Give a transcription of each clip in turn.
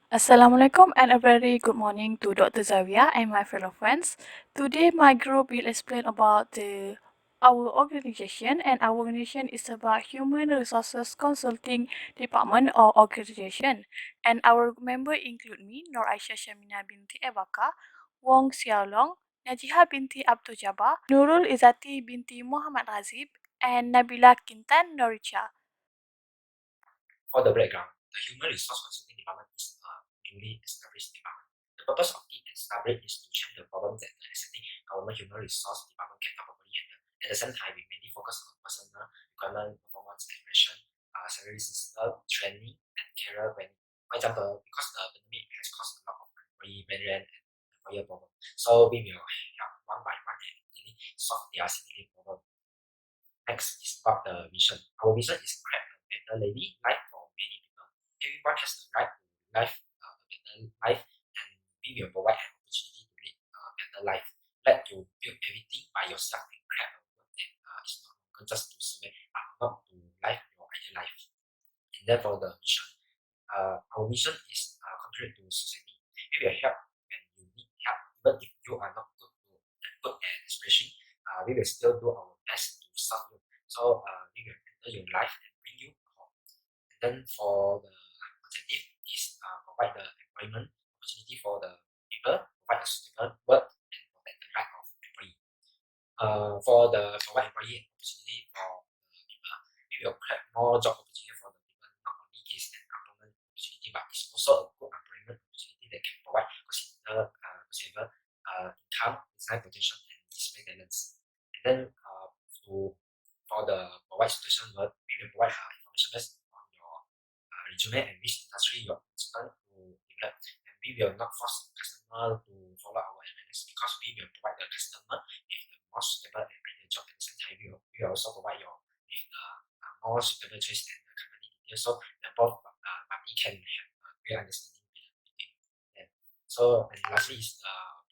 Assalamualaikum and a very good morning to Dr. Zavia and my fellow friends. Today my group will explain about our organization, and our organization is about Human Resources Consulting Department or organization, and our member include me, Nur Aisyah Shamina binti Ebaka, Wong Xiaolong, Najiha binti Abdul Jabbar, Nurul Izati binti Muhammad Razib, and Nabila Kintan Noricha. For the background, the Human Resource Consulting Department is a newly established department. The purpose of the establishment is to check the problems that the existing government human resource department cannot properly handle. At the same time, we mainly focus on personal requirement, performance evaluation, salary system, training, and career planning. For example, because the pandemic has caused a lot of employee variant and employer problem, so we will help one by one and really solve their significant problem. Next is about the vision. Our vision is create a better daily life for many people. Everyone has the right to live a better life, and we will provide an opportunity to lead a better life. Let you build everything by yourself and create a world that is not longer just to survive, but not to live your ideal life. And therefore, the mission. Our mission is contribute to society. We will help when you need help, even if you are not good at expressing. We will still do our best to serve you. So we will enter your life and bring you home. And then for the objective is provide the employment opportunity for the people, provide a suitable work, and protect the right of employee. For the provide employee opportunity for the people, we will create more job opportunity for the people. Not only is an employment opportunity, but it's also a good employment opportunity that can provide considerable income, design potential, and display talents. And then to for the provide situation work, we will provide information based on your resume and which industry you're interested to develop. And we will not force customer to follow our advice because we will provide the customer with the more suitable and ideal job. At the same time, we will also provide you with the more suitable choice and the company details so that both party can have a clear understanding between them. So, and lastly is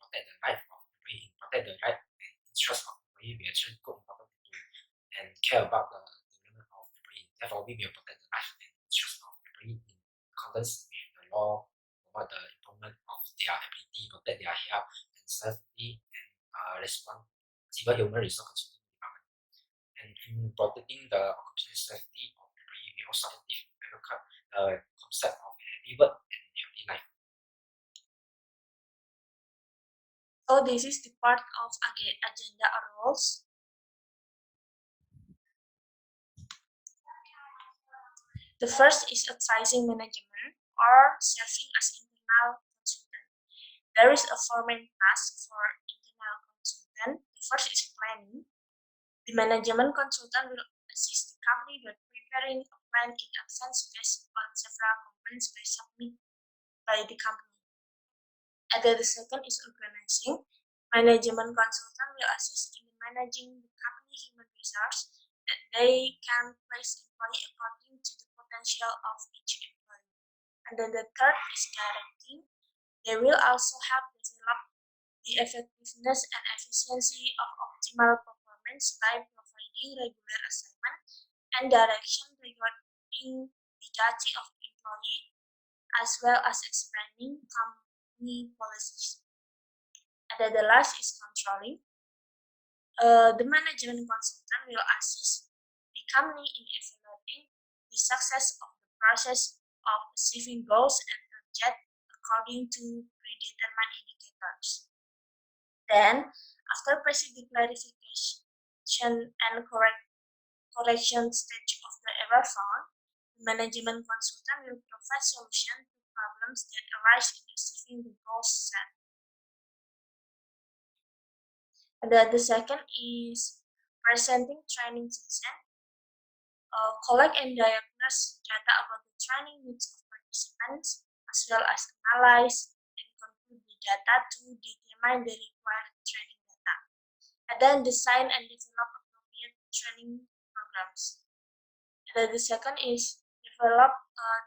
protect the life of employee, protect the right and interest of employee. We actually go important to and care about the development of employee. Therefore, we will protect the life and interest of employee in accordance with the law, promote the improvement of their ability, protect their health and safety, and responsible human resource consulting department. And in protecting the occupational safety of employee, we also actively advocate the concept of happy work and healthy life. So this is the part of agenda or roles. The first is advising management or serving as internal consultant. There is a four main task for internal consultant. The first is planning. The management consultant will assist the company by preparing a plan in advance based on several complaints submitted by the company. And then the second is organizing. Management consultant will assist in managing the company human resource that they can place employee according to the potential of each employee. And then the third is directing. They will also help develop the effectiveness and efficiency of optimal performance by providing regular assignment and direction regarding the duty of employee as well as explaining company policies. And then the last is controlling. The management consultant will assist the company in evaluating the success of the process of achieving goals and targets according to predetermined indicators. Then, after proceeding clarification and correction stage of the error found, the management consultant will provide solution to problems that arise in achieving the goals set. And then the second is presenting training session. Collect and diagnose data about the training needs of participants, as well as analyze and conclude the data to determine the required training data. And then design and develop appropriate training programs. And then the second is develop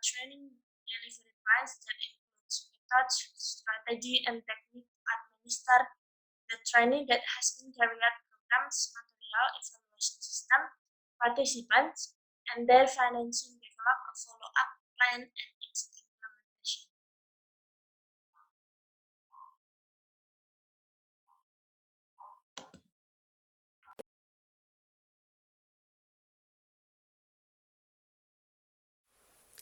training delivery plans that includes methods, strategy, and technique to administer the training that has been carried out, programs, material, evaluation system, participants, and their financing. Develop a follow-up plan and its implementation.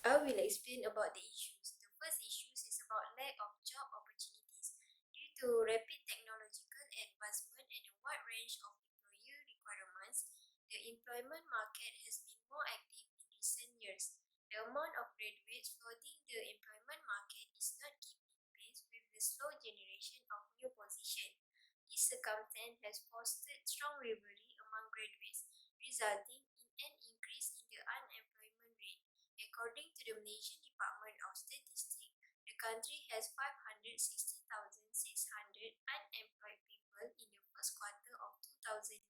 I will explain about the issues. The first issues is about lack of job opportunities. Due to rapid technological advancement and a wide range of employer requirements, the employment market has been more active in recent years. The amount of graduates flooding the employment market is not keeping pace with the slow generation of new positions. This circumstance has fostered strong rivalry among graduates, resulting in an increase in the unemployment rate. According to the Malaysian Department of Statistics, the country has 560,600 unemployed people in the first quarter of 2019.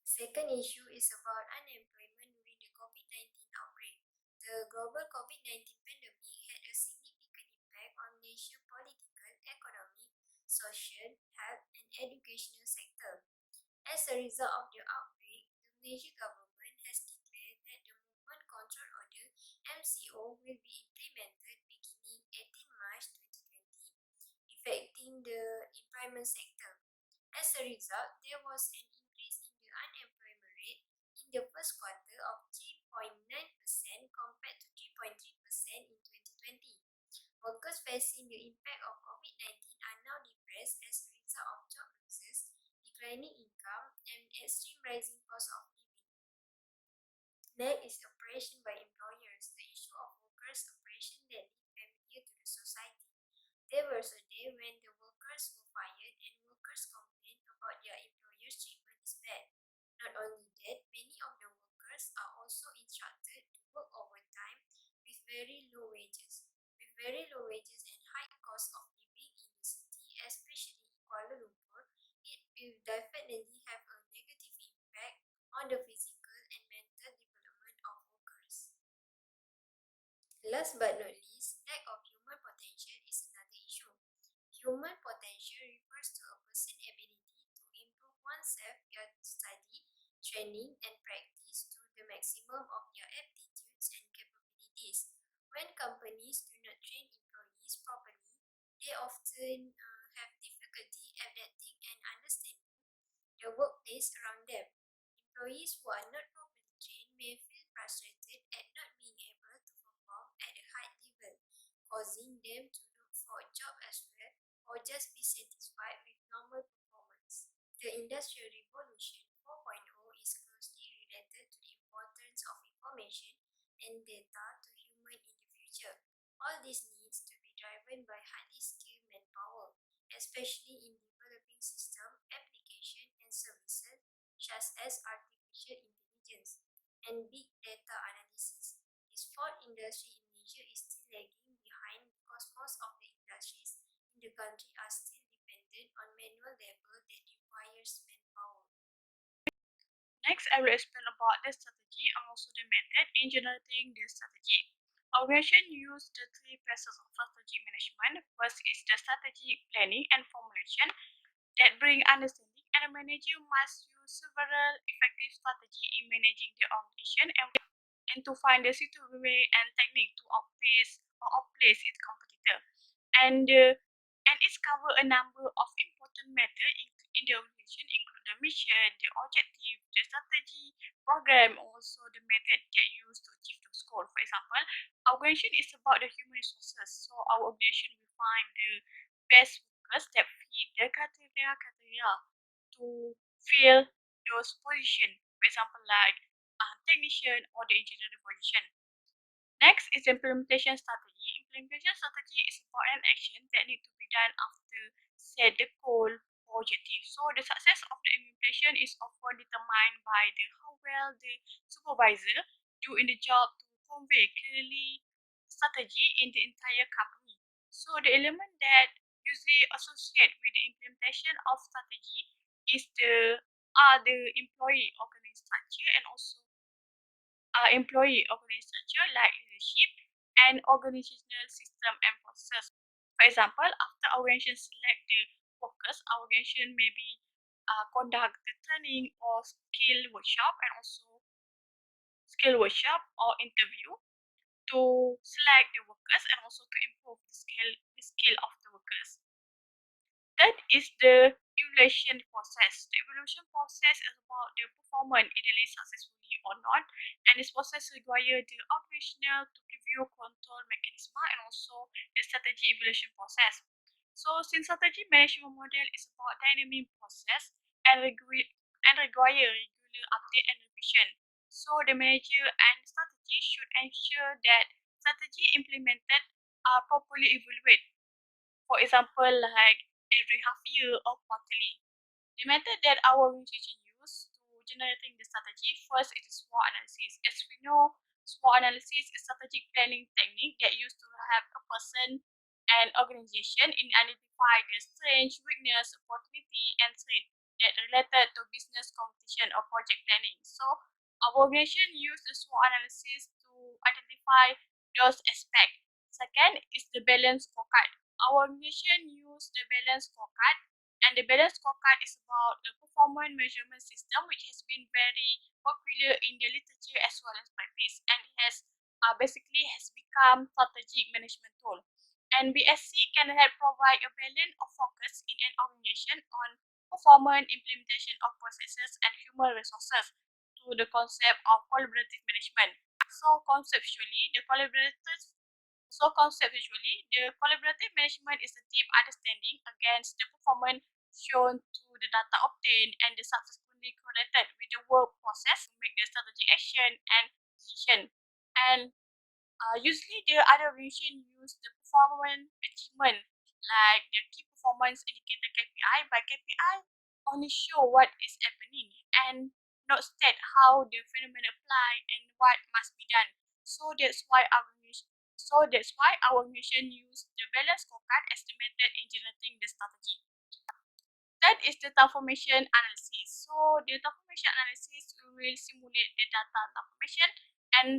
Second issue is about unemployment during the COVID-19 outbreak. The global COVID-19 pandemic had a significant impact on Malaysia's political, economic, social, health, and educational sector. As a result of the outbreak, the Malaysian government has declared that the Movement Control Order (MCO) will be implemented beginning 18 March 2020, affecting the employment sector. As a result, there was an increase in the unemployment rate in the first quarter of 3.9% compared to 3.3% in 2020. Workers facing the impact of COVID-19 are now depressed as a result of job losses, declining income, and extreme rising cost of living. Next is oppression by employers. The issue of workers' oppression that is familiar to the society. There was a day when the workers were fired and workers complained about their employer's treatment is bad. Not only that, many of the workers are also instructed to work overtime with very low wages. With very low wages and high cost of living in the city, especially in Kuala Lumpur, it will definitely have a negative impact on the physical and mental development of workers. Last but not least, lack of human potential is another issue. Human potential refers to a person's ability to improve oneself via study, training, and practice to the maximum of their aptitudes and capabilities. When companies do not train employees properly, they often have difficulty adapting and understanding the workplace around them. Employees who are not properly trained may feel frustrated at not being able to perform at a high level, causing them to look for a job elsewhere or just be satisfied with normal performance. The Industrial Revolution 4.0 is closely related to the importance of information and data to human in the future. All this needs to be driven by highly skilled manpower, especially in developing system, application, and services such as artificial intelligence and big data analysis. This fourth industry in Malaysia is still lagging behind because most of the industries in the country are still dependent on manual labor that requires manpower. Next, I will explain about the strategy and also the method in generating the strategy. Organization use the three phases of strategic management. First is the strategic planning and formulation that bring understanding, and a manager must use several effective strategy in managing the organization and to find the suitable way and technique to outpace its competitor. And it's cover a number of important matters in the organization, include the mission, the objective, the strategy, program, also the method that used to achieve those goals. For example, our organization is about the human resources, so our organization will find the best workers that fit the criteria to fill those positions. For example, like technician or the engineering position. Next is implementation strategy. Implementation strategy is important action that need to be done after set the goal or objective. So the success of the implementation is often determined by the how well the supervisor do in the job to convey clearly strategy in the entire company. So the element that usually associate with the implementation of strategy is the employee organization structure and also employee organization structure like leadership and organizational system and process. For example, after organization select the workers, organization maybe conduct the training or skill workshop or interview to select the workers and also to improve the skill of the workers. That is the evaluation process. The evaluation process is about the performance either successfully or not, and this process requires the operational to review control mechanism and also the strategy evaluation process. So, since strategy management model is about dynamic process and require regular update and revision, so the manager and strategy should ensure that strategy implemented are properly evaluated. For example, like every half year or quarterly. The method that our organization use to generating the strategy first is SWOT analysis. As we know, SWOT analysis is strategic planning technique that used to have a person and organization in identify the strength, weakness, opportunity, and threat that related to business competition or project planning. So our organization use the SWOT analysis to identify those aspects. Second is the balance scorecard. Our organization use the balance scorecard, and the balance scorecard is about the performance measurement system, which has been very popular in the literature as well as practice, and has basically has become strategic management tool. And BSC can help provide a balance of focus in an organization on performance, implementation of processes, and human resources to the concept of collaborative management. So conceptually, the collaborative management is a deep understanding against the performance shown to the data obtained and the subsequently correlated with the work process to make the strategic action and decision. And usually the other organization use the performance achievement like the key performance indicator KPI. By KPI only show what is happening and not state how the phenomenon apply and what must be done. So that's why our organization use the balance scorecard as the method in generating the strategy. That is the transformation analysis. So the transformation analysis will simulate the data transformation and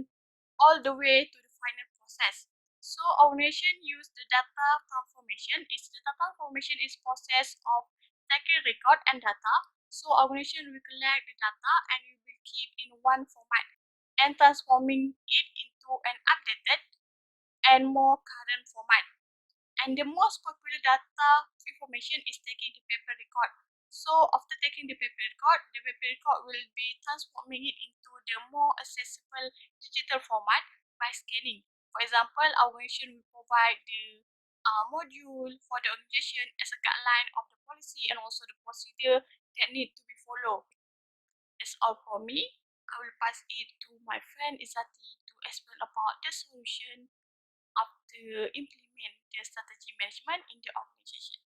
all the way to the final process. So our nation use the data transformation. The data transformation is process of taking record and data. So our nation will collect the data and we will keep in one format and transforming it into an updated and more current format. And the most popular data information is taking the paper record. So after taking the paper record will be transforming it into the more accessible digital format by scanning. For example, our organization will provide the module for the organization as a guideline of the policy and also the procedure that need to be followed. That's all for me. I will pass it to my friend Izati to explain about the solution of to implement the strategy management in the organization.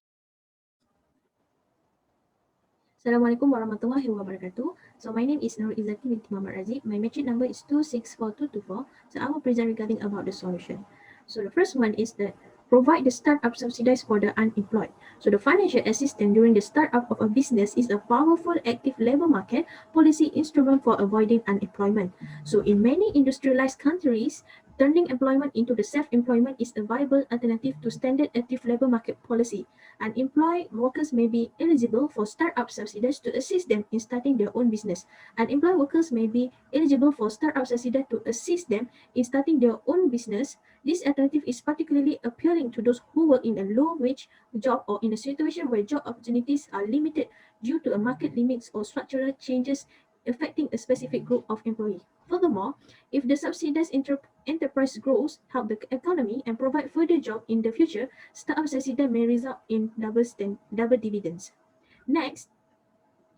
Assalamualaikum warahmatullahi wabarakatuh. So my name is Nur Izzati binti Muhammad Razif. My matric number is 264224. So I will present regarding about the solution. So the first one is that provide the startup subsidies for the unemployed. So the financial assistance during the startup of a business is a powerful active labor market policy instrument for avoiding unemployment. So in many industrialized countries, turning employment into the self-employment is a viable alternative to standard active labor market policy. Unemployed workers may be eligible for startup subsidies to assist them in starting their own business. Unemployed workers may be eligible for startup subsidies to assist them in starting their own business. This alternative is particularly appealing to those who work in a low-wage job or in a situation where job opportunities are limited due to a market limits or structural changes affecting a specific group of employees. Furthermore, if the subsidized enterprise grows, help the economy, and provide further jobs in the future, startup subsidy may result in double dividends. Next,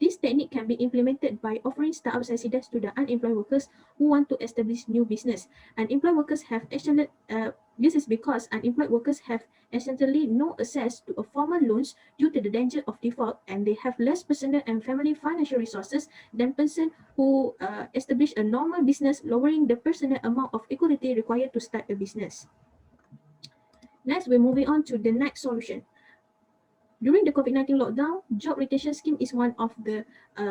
this technique can be implemented by offering startup subsidies to the unemployed workers who want to establish new business. Unemployed workers have this is because unemployed workers have essentially no access to a formal loans due to the danger of default, and they have less personal and family financial resources than person who establish a normal business, lowering the personal amount of equity required to start a business. Next, we're moving on to the next solution. During the COVID-19 lockdown, job rotation scheme is one of the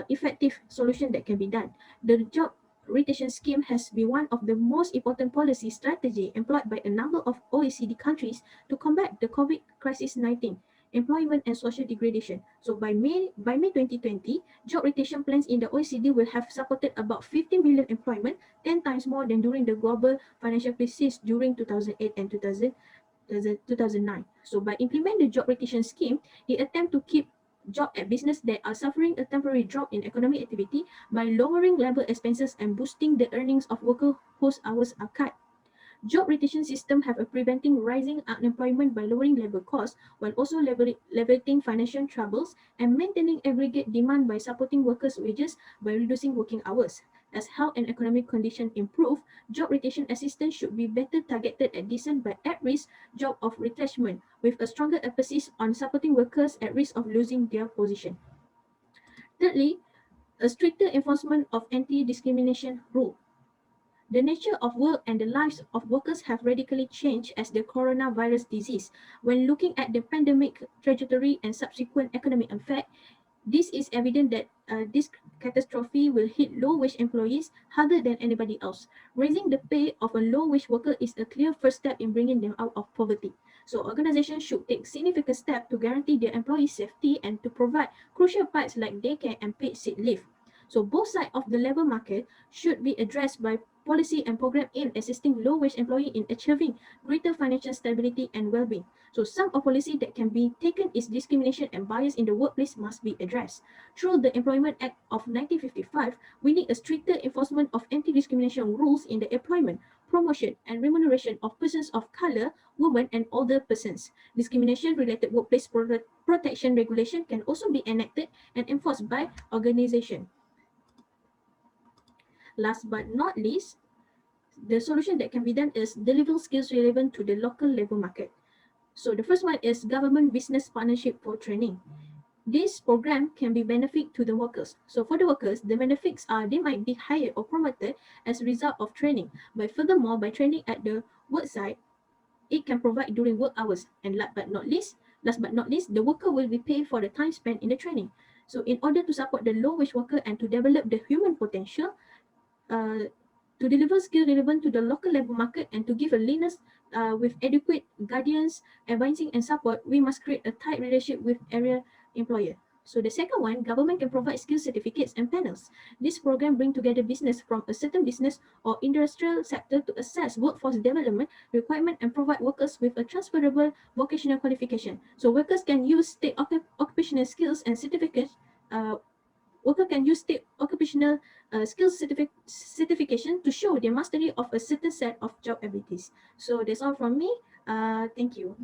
effective solution that can be done. The job rotation scheme has been one of the most important policy strategy employed by a number of OECD countries to combat the COVID crisis 19, employment and social degradation. So by May 2020, job rotation plans in the OECD will have supported about 50 million employment, 10 times more than during the global financial crisis during 2008 and 2000. 2009. So by implementing the job rotation scheme, it attempt to keep job at business that are suffering a temporary drop in economic activity by lowering labor expenses and boosting the earnings of workers whose hours are cut. Job rotation system have a preventing rising unemployment by lowering labor costs while also leveling financial troubles and maintaining aggregate demand by supporting workers' wages by reducing working hours. As health and economic conditions improve, job rotation assistance should be better targeted at decent but at-risk job of retrenchment, with a stronger emphasis on supporting workers at risk of losing their position. Thirdly, a stricter enforcement of anti-discrimination rule. The nature of work and the lives of workers have radically changed as the coronavirus disease. When looking at the pandemic trajectory and subsequent economic effect, this is evident that this catastrophe will hit low-wage employees harder than anybody else. Raising the pay of a low-wage worker is a clear first step in bringing them out of poverty. So organizations should take significant steps to guarantee their employees' safety and to provide crucial parts like daycare and paid sick leave. So both sides of the labor market should be addressed by policy and program aimed at assisting low-wage employees in achieving greater financial stability and well-being. So some of policy that can be taken is discrimination and bias in the workplace must be addressed. Through the Employment Act of 1955, we need a stricter enforcement of anti-discrimination rules in the employment, promotion, and remuneration of persons of color, women, and older persons. Discrimination-related workplace protection regulation can also be enacted and enforced by organization. Last but not least, the solution that can be done is deliver skills relevant to the local labor market. So the first one is government business partnership for training. This program can be benefit to the workers. So for the workers, the benefits are they might be hired or promoted as a result of training. But furthermore, by training at the work site, it can provide during work hours. And last but not least, the worker will be paid for the time spent in the training. So in order to support the low wage worker and to develop the human potential, uh, to deliver skill relevant to the local labor market and to give a learners with adequate guardians, advising and support, we must create a tight relationship with area employer. So the second one, government can provide skill certificates and panels. This program bring together business from a certain business or industrial sector to assess workforce development requirement and provide workers with a transferable vocational qualification. So workers can use state occupational skills and certificates worker can use state occupational skills certification to show their mastery of a certain set of job abilities. So that's all from me. Thank you.